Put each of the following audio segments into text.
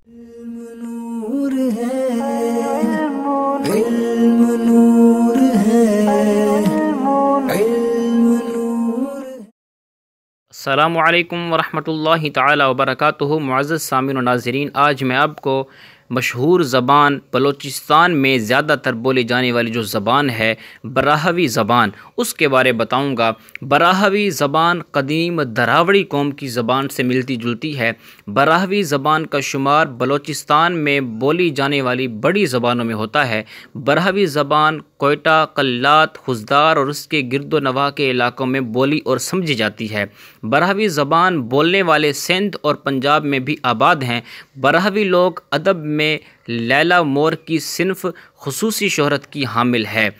نور ہے، علم نور ہے، علم نور ہے۔ السلام علیکم ورحمۃ اللہ تعالی وبرکاتہ۔ معزز سامعین و ناظرین، آج میں آپ کو مشہور زبان بلوچستان میں زیادہ تر بولی جانے والی جو زبان ہے براہوی زبان، اس کے بارے بتاؤں گا۔ براہوی زبان قدیم دراوڑی قوم کی زبان سے ملتی جلتی ہے۔ براہوی زبان کا شمار بلوچستان میں بولی جانے والی بڑی زبانوں میں ہوتا ہے۔ براہوی زبان کوئٹہ، کلات، خضدار اور اس کے گرد و نواح کے علاقوں میں بولی اور سمجھی جاتی ہے۔ براہوی زبان بولنے والے سندھ اور پنجاب میں بھی آباد ہیں۔ براہوی لوگ ادب میں لیلا مور کی صنف خصوصی شہرت کی حامل ہے۔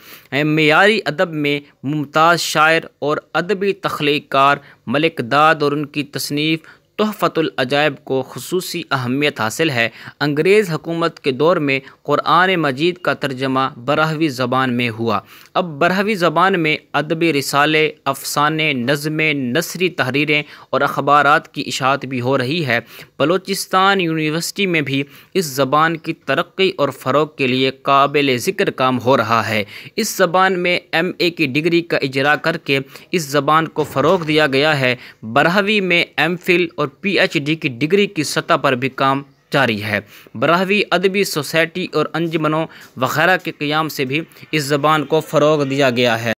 معیاری ادب میں ممتاز شاعر اور ادبی تخلیق کار ملک داد اور ان کی تصنیف تحفۃ العجائب کو خصوصی اہمیت حاصل ہے۔ انگریز حکومت کے دور میں قرآن مجید کا ترجمہ براہوی زبان میں ہوا۔ اب براہوی زبان میں ادبی رسالے، افسانے، نظمیں، نثری تحریریں اور اخبارات کی اشاعت بھی ہو رہی ہے۔ بلوچستان یونیورسٹی میں بھی اس زبان کی ترقی اور فروغ کے لیے قابل ذکر کام ہو رہا ہے۔ اس زبان میں MA کی ڈگری کا اجرا کر کے اس زبان کو فروغ دیا گیا ہے۔ براہوی میں MPhil اور PhD کی ڈگری کی سطح پر بھی کام جاری ہے۔ براہوی ادبی سوسائٹی اور انجمنوں وغیرہ کے قیام سے بھی اس زبان کو فروغ دیا گیا ہے۔